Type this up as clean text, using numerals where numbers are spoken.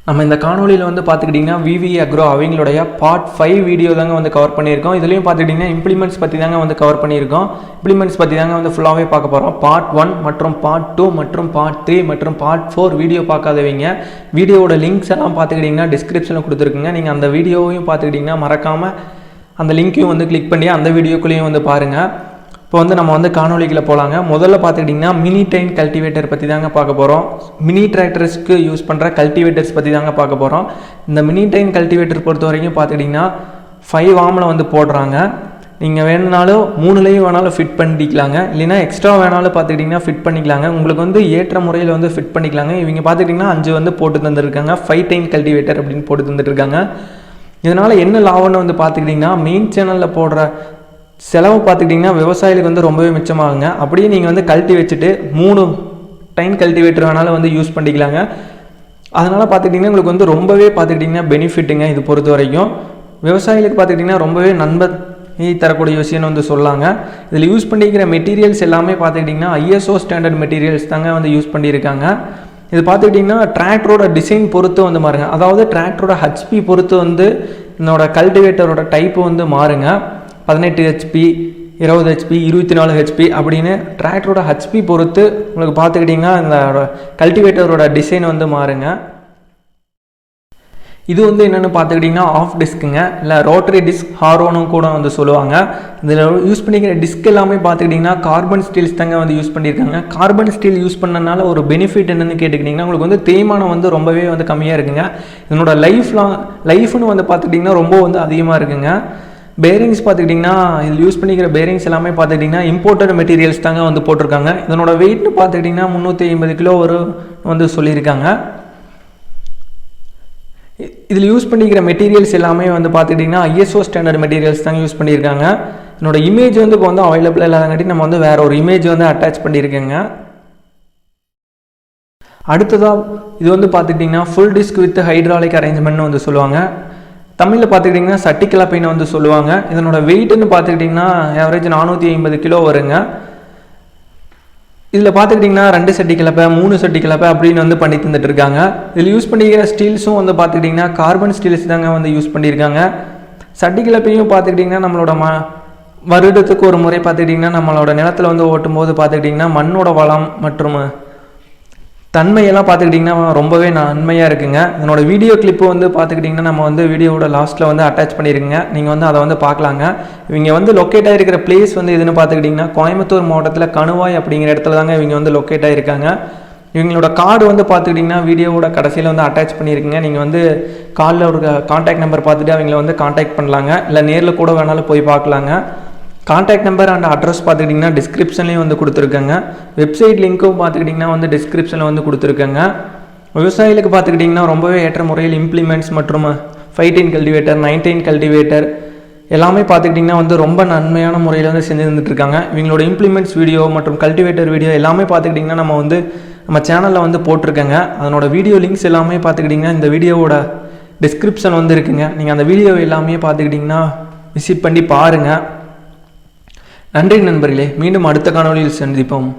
நம்ம இந்த காணொலியில் வந்து பார்த்துக்கிட்டிங்கன்னா விவி அக்ரோ அவங்களுடைய பார்ட் 5 வீடியோ தாங்க வந்து கவர் பண்ணியிருக்கோம். இதுலேயும் பார்த்துக்கிட்டிங்கன்னா இம்ப்ளிமெண்ட்ஸ் பற்றி தாங்க வந்து கவர் பண்ணியிருக்கோம். இம்ப்ளிமெண்ட்ஸ் பற்றி தாங்க வந்து ஃபுல்லாகவே பார்க்க போகிறோம். பார்ட் 1 மற்றும் பார்ட் 2 மற்றும் பார்ட் 3 மற்றும் பார்ட் 4 வீடியோ பார்க்காதவங்க வீடியோவோட லிங்க்ஸ் எல்லாம் பார்த்துக்கிட்டிங்கன்னா டிஸ்கிரிப்ஷனில் கொடுத்துருக்குங்க. நீங்கள் அந்த வீடியோவையும் பார்த்துக்கிட்டிங்கன்னா மறக்காமல் அந்த லிங்க்கையும் வந்து கிளிக் பண்ணி அந்த வீடியோக்குள்ளேயும் வந்து பாருங்கள். இப்போ வந்து நம்ம வந்து காணொலிகளை போகலாங்க. முதல்ல பார்த்துக்கிட்டிங்கன்னா மினி டைன் கல்டிவேட்டர் பற்றி தாங்க பார்க்க போகிறோம். மினி டிராக்டர்ஸ்க்கு யூஸ் பண்ணுற கல்டிவேட்டர்ஸ் பற்றி தாங்க பார்க்க போகிறோம். இந்த மினி டைன் கல்டிவேட்டர் பொறுத்த வரைக்கும் பார்த்துக்கிட்டிங்கன்னா 5 ஆமில் வந்து போடுறாங்க. நீங்கள் வேணுனாலும் 3லையும் வேணாலும் ஃபிட் பண்ணிக்கலாங்க, இல்லைனா எக்ஸ்ட்ரா வேணாலும் பார்த்துக்கிட்டிங்கன்னா ஃபிட் பண்ணிக்கலாங்க. உங்களுக்கு வந்து ஏற்ற முறையில் வந்து ஃபிட் பண்ணிக்கலாங்க. இவங்க பார்த்துக்கிட்டிங்கன்னா 5 வந்து போட்டு தந்துருக்காங்க. 5 டைன் கல்டிவேட்டர் அப்படின்னு போட்டு தந்துட்டுருக்காங்க. இதனால் என்ன லாபம்னு வந்து பார்த்துக்கிட்டிங்கன்னா மெயின் சேனலில் போடுற செலவு பார்த்துக்கிட்டிங்கன்னா விவசாயிகளுக்கு வந்து ரொம்பவே மிச்சமாகுங்க. அப்படியே நீங்கள் வந்து கழட்டி வச்சுட்டு 3 டைன் கல்டிவேட்டர் வேணாலும் வந்து யூஸ் பண்ணிக்கலாங்க. அதனால் பார்த்துக்கிட்டிங்கன்னா உங்களுக்கு வந்து ரொம்பவே பார்த்துக்கிட்டிங்கன்னா பெனிஃபிட்டுங்க. இது பொறுத்த வரைக்கும் விவசாயிகளுக்கு பார்த்துக்கிட்டிங்கன்னா ரொம்பவே நன்மை தரக்கூடிய விஷயம்னு வந்து சொல்லாங்க. இதில் யூஸ் பண்ணிக்கிற மெட்டீரியல்ஸ் எல்லாமே பார்த்துக்கிட்டிங்கன்னா ISO ஸ்டாண்டர்ட் மெட்டீரியல்ஸ் தாங்க வந்து யூஸ் பண்ணியிருக்காங்க. இது பார்த்துக்கிட்டிங்கன்னா டிராக்டரோட டிசைன் பொறுத்து வந்து மாறுங்க. அதாவது டிராக்டரோட HP பொறுத்து வந்து என்னோட கல்டிவேட்டரோட டைப்பு வந்து மாறுங்க. 18 HP, 20 HP, 24 HP அப்படின்னு டிராக்டரோட HP பொறுத்து உங்களுக்கு பார்த்துக்கிட்டிங்கன்னா இந்த கல்டிவேட்டரோட டிசைன் வந்து மாறுங்க. இது வந்து என்னென்னு பார்த்துக்கிட்டிங்கன்னா ஆஃப் டிஸ்க்குங்க, இல்லை ரோட்டரி டிஸ்க் ஹாரோனும் கூட வந்து சொல்லுவாங்க. இதில் யூஸ் பண்ணிக்கிற டிஸ்க் எல்லாமே பார்த்துக்கிட்டிங்கன்னா கார்பன் ஸ்டீல்ஸ் தாங்க வந்து யூஸ் பண்ணியிருக்காங்க. கார்பன் ஸ்டீல் யூஸ் பண்ணனால ஒரு பெனிஃபிட் என்னென்னு கேட்டுக்கிட்டிங்கன்னா உங்களுக்கு வந்து தேய்மானம் வந்து ரொம்பவே வந்து கம்மியாக இருக்குங்க. இதனோட லைஃப்னு வந்து பார்த்துக்கிட்டிங்கன்னா ரொம்ப வந்து அதிகமாக இருக்குங்க. பேரிங்ஸ் பார்த்துக்கிட்டிங்கன்னா இதில் யூஸ் பண்ணிக்கிற பேரிங்ஸ் எல்லாமே பார்த்துக்கிட்டிங்கன்னா இம்போர்ட்டட் மெட்டீரியல்ஸ் தாங்க வந்து போட்டிருக்காங்க. இதனோட வெயிட்னு பார்த்துக்கிட்டிங்கன்னா 350 கிலோ வரும் வந்து சொல்லியிருக்காங்க. இதில் யூஸ் பண்ணிக்கிற மெட்டீரியல்ஸ் எல்லாமே வந்து பார்த்துக்கிட்டிங்கன்னா ISO ஸ்டாண்டர்ட் மெட்டீரியல்ஸ் தாங்க யூஸ் பண்ணியிருக்காங்க. என்னோட இமேஜ் வந்து இப்போ வந்து அவைலபிளாக இல்லாதங்காட்டி நம்ம வந்து வேறு ஒரு இமேஜ் வந்து அட்டாச் பண்ணியிருக்கேங்க. அடுத்ததாக இது வந்து பார்த்துக்கிட்டிங்கன்னா ஃபுல் டிஸ்க் வித் ஹைட்ராலிக் அரேஞ்ச்மெண்ட்னு வந்து சொல்லுவாங்க. தமிழில் பார்த்துக்கிட்டிங்கன்னா சட்டி கிளப்பைன்னு வந்து சொல்லுவாங்க. இதனோட வெயிட்டுன்னு பார்த்துக்கிட்டிங்கன்னா ஆவரேஜ் 450 கிலோ வருங்க. இதில் பார்த்துக்கிட்டிங்கன்னா 2 சட்டி கிளப்பை, 3 சட்டி கிளப்பை அப்படின்னு வந்து பண்ணி தந்துட்டு இருக்காங்க. இதில் யூஸ் பண்ணிக்கிற ஸ்டீல்ஸும் வந்து பார்த்துக்கிட்டிங்கன்னா கார்பன் ஸ்டீல்ஸ் தாங்க வந்து யூஸ் பண்ணியிருக்காங்க. சட்டி கிளப்பையும் பார்த்துக்கிட்டிங்கன்னா நம்மளோட வருடத்துக்கு ஒரு முறை பார்த்துக்கிட்டிங்கன்னா நம்மளோட நிலத்தில் வந்து ஓட்டும்போது பார்த்துக்கிட்டிங்கன்னா மண்ணோட வளம் மற்றும் தன்மையெல்லாம் பார்த்துக்கிட்டிங்கன்னா ரொம்பவே நன்மையாக இருக்குங்க. என்னோட வீடியோ கிளிப்பு வந்து பார்த்துக்கிட்டிங்கன்னா நம்ம வந்து வீடியோவோட லாஸ்ட்டில் வந்து அட்டாச் பண்ணியிருக்கேங்க. நீங்கள் வந்து அதை வந்து பார்க்கலாங்க. இவங்க வந்து லொக்கேட் ஆகிருக்கிற பிளேஸ் வந்து எதுன்னு பார்த்துக்கிட்டிங்கன்னா கோயம்புத்தூர் மாவட்டத்தில் கணுவாய் அப்படிங்கிற இடத்துல தாங்க இவங்க வந்து லொக்கேட் ஆகிருக்காங்க. இவங்களோட கார்டு வந்து பார்த்துக்கிட்டிங்கன்னா வீடியோவோட கடைசியில் வந்து அட்டாச் பண்ணியிருக்குங்க. நீங்கள் வந்து காலில் ஒரு கான்டாக்ட் நம்பர் பார்த்துட்டு அவங்கள வந்து கான்டாக்ட் பண்ணலாங்க, இல்லை நேரில் கூட வேணாலும் போய் பார்க்கலாங்க. கான்டாக்ட் நம்பர் அண்ட் அட்ரஸ் பார்த்துக்கிட்டிங்கன்னா டிஸ்கிரிப்ஷன்லேயும் வந்து கொடுத்துருக்கேங்க. வெப்சைட் லிங்க்கும் பார்த்துக்கிட்டிங்கன்னா வந்து டிஸ்கிரிப்ஷனில் வந்து கொடுத்துருக்கேங்க. விவசாயிகளுக்கு பார்த்துக்கிட்டிங்கன்னா ரொம்பவே ஏற்ற முறையில் இம்ப்ளிமெண்ட்ஸ் மற்றும் 5 டைன் கல்டிவேட்டர், 9 டைன் கல்டிவேட்டர் எல்லாமே பார்த்துக்கிட்டிங்கன்னா வந்து ரொம்ப நன்மையான முறையில் வந்து செஞ்சு தந்துட்டுருக்காங்க. இவங்களோட இம்ப்ளிமெண்ட்ஸ் வீடியோ மற்றும் கல்டிவேட்டர் வீடியோ எல்லாமே பார்த்துக்கிட்டிங்கன்னா நம்ம சேனலில் வந்து போட்டிருக்கேங்க. அதனோட வீடியோ லிங்க்ஸ் எல்லாமே பார்த்துக்கிட்டிங்கன்னா இந்த வீடியோவோட டிஸ்கிரிப்ஷன் வந்து இருக்குங்க. நீங்கள் அந்த வீடியோ எல்லாமே பார்த்துக்கிட்டிங்கன்னா விசிட் பண்ணி பாருங்கள். நன்றி நண்பர்களே, மீண்டும் அடுத்த காணொளியில் சந்திப்போம்.